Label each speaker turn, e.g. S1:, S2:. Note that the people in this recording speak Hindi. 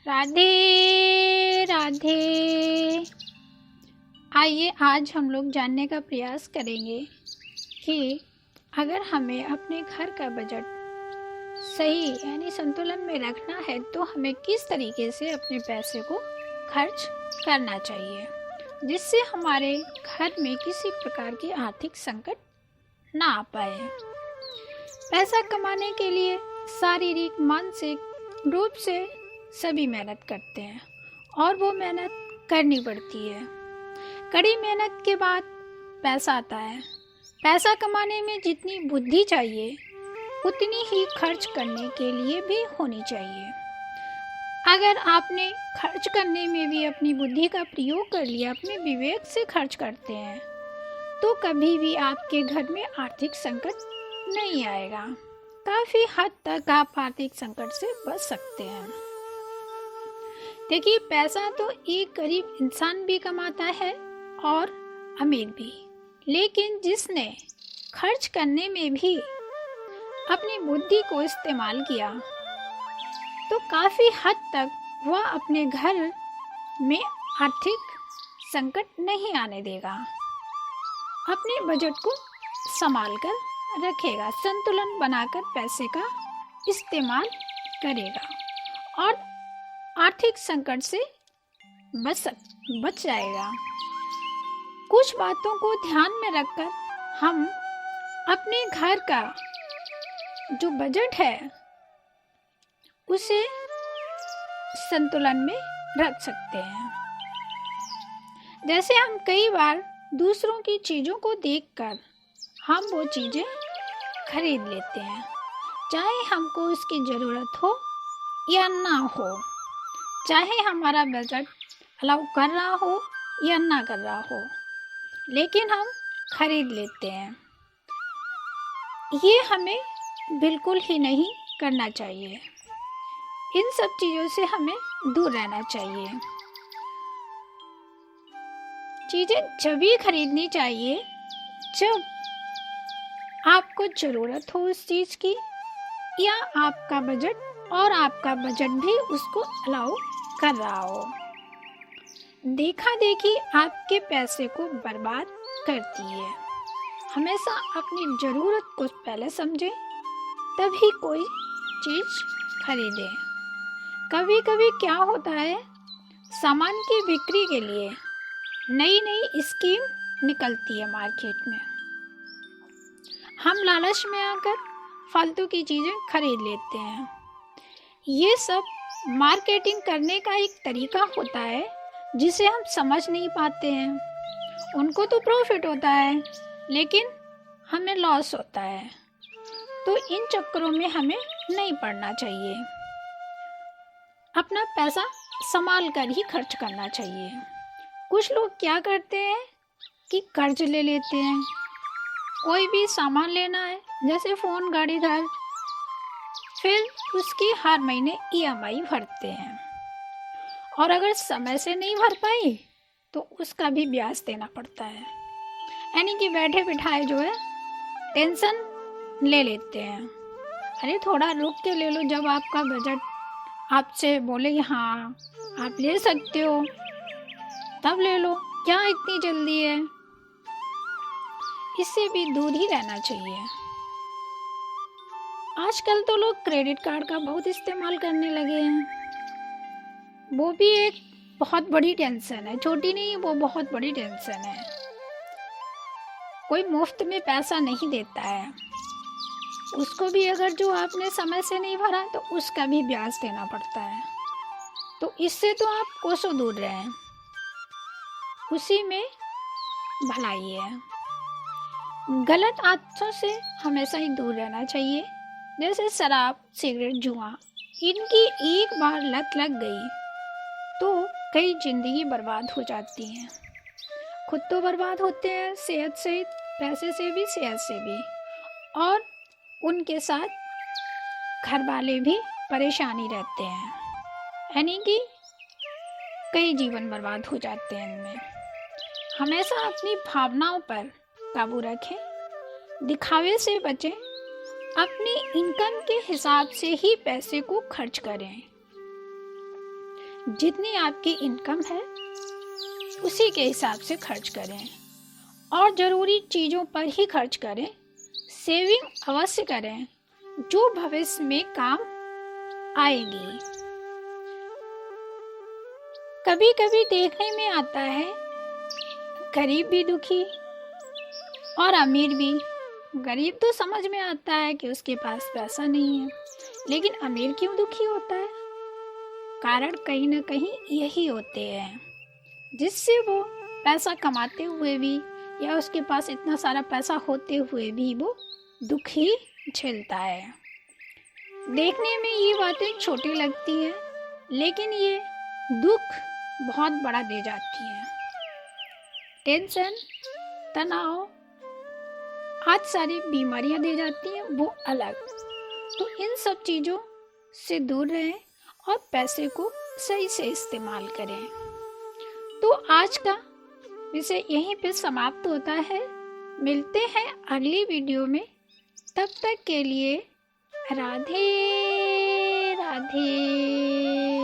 S1: राधे राधे। आइए आज हम लोग जानने का प्रयास करेंगे कि अगर हमें अपने घर का बजट सही यानी संतुलन में रखना है तो हमें किस तरीके से अपने पैसे को खर्च करना चाहिए जिससे हमारे घर में किसी प्रकार की आर्थिक संकट ना आ पाए। पैसा कमाने के लिए शारीरिक मानसिक रूप से सभी मेहनत करते हैं और वो मेहनत करनी पड़ती है। कड़ी मेहनत के बाद पैसा आता है। पैसा कमाने में जितनी बुद्धि चाहिए उतनी ही खर्च करने के लिए भी होनी चाहिए। अगर आपने खर्च करने में भी अपनी बुद्धि का प्रयोग कर लिया, अपने विवेक से खर्च करते हैं, तो कभी भी आपके घर में आर्थिक संकट नहीं आएगा। काफ़ी हद तक आप आर्थिक संकट से बच सकते हैं। देखिए, पैसा तो एक गरीब इंसान भी कमाता है और अमीर भी, लेकिन जिसने खर्च करने में भी अपनी बुद्धि को इस्तेमाल किया तो काफ़ी हद तक वह अपने घर में आर्थिक संकट नहीं आने देगा। अपने बजट को संभाल कर रखेगा, संतुलन बनाकर पैसे का इस्तेमाल करेगा और आर्थिक संकट से बच जाएगा। कुछ बातों को ध्यान में रखकर हम अपने घर का जो बजट है उसे संतुलन में रख सकते हैं। जैसे हम कई बार दूसरों की चीज़ों को देखकर हम वो चीज़ें खरीद लेते हैं, चाहे हमको उसकी ज़रूरत हो या ना हो, चाहे हमारा बजट अलाउ कर रहा हो या ना कर रहा हो, लेकिन हम खरीद लेते हैं। ये हमें बिल्कुल ही नहीं करना चाहिए। इन सब चीज़ों से हमें दूर रहना चाहिए। चीज़ें जब भी खरीदनी चाहिए जब आपको ज़रूरत हो उस चीज़ की या आपका बजट भी उसको अलाउ कर रहा हो। देखा देखी आपके पैसे को बर्बाद करती है। हमेशा अपनी ज़रूरत को पहले समझें तभी कोई चीज़ खरीदें। कभी कभी क्या होता है, सामान की बिक्री के लिए नई नई स्कीम निकलती है मार्केट में। हम लालच में आकर फालतू की चीज़ें खरीद लेते हैं। ये सब मार्केटिंग करने का एक तरीका होता है जिसे हम समझ नहीं पाते हैं। उनको तो प्रॉफिट होता है लेकिन हमें लॉस होता है, तो इन चक्करों में हमें नहीं पड़ना चाहिए। अपना पैसा संभाल कर ही खर्च करना चाहिए। कुछ लोग क्या करते हैं कि कर्ज ले लेते हैं। कोई भी सामान लेना है जैसे फ़ोन, गाड़ी, घर, फिर उसकी हर महीने EMI भरते हैं और अगर समय से नहीं भर पाई तो उसका भी ब्याज देना पड़ता है। यानी कि बैठे बिठाए जो है टेंशन ले लेते हैं। अरे थोड़ा रुक के ले लो, जब आपका बजट आपसे बोले कि हाँ आप ले सकते हो तब ले लो, क्या इतनी जल्दी है। इससे भी दूर ही रहना चाहिए। आजकल तो लोग क्रेडिट कार्ड का बहुत इस्तेमाल करने लगे हैं। वो भी एक बहुत बड़ी टेंशन है, छोटी नहीं, वो बहुत बड़ी टेंशन है। कोई मुफ्त में पैसा नहीं देता है, उसको भी अगर जो आपने समय से नहीं भरा तो उसका भी ब्याज देना पड़ता है। तो इससे तो आप कोसों दूर रहें, उसी में भलाई है। गलत आदतों से हमेशा ही दूर रहना चाहिए, जैसे शराब, सिगरेट, जुआ। इनकी एक बार लत लग गई तो कई जिंदगी बर्बाद हो जाती हैं। खुद तो बर्बाद होते हैं, सेहत से, पैसे से भी, सेहत से भी, और उनके साथ घर वाले भी परेशानी रहते हैं। यानी कि कई जीवन बर्बाद हो जाते हैं इनमें। हमेशा अपनी भावनाओं पर काबू रखें, दिखावे से बचें, अपनी इनकम के हिसाब से ही पैसे को खर्च करें। जितनी आपकी इनकम है उसी के हिसाब से खर्च करें और ज़रूरी चीज़ों पर ही खर्च करें। सेविंग अवश्य करें जो भविष्य में काम आएगी। कभी कभी देखने में आता है गरीब भी दुखी और अमीर भी। गरीब तो समझ में आता है कि उसके पास पैसा नहीं है, लेकिन अमीर क्यों दुखी होता है? कारण कहीं ना कहीं यही होते हैं जिससे वो पैसा कमाते हुए भी या उसके पास इतना सारा पैसा होते हुए भी वो दुखी झेलता है। देखने में ये बातें छोटी लगती हैं, लेकिन ये दुख बहुत बड़ा दे जाती है। टेंशन, तनाव, आज सारी बीमारियां दे जाती हैं, वो अलग। तो इन सब चीज़ों से दूर रहें और पैसे को सही से इस्तेमाल करें। तो आज का विषय यहीं पे समाप्त होता है। मिलते हैं अगली वीडियो में। तब तक के लिए राधे राधे।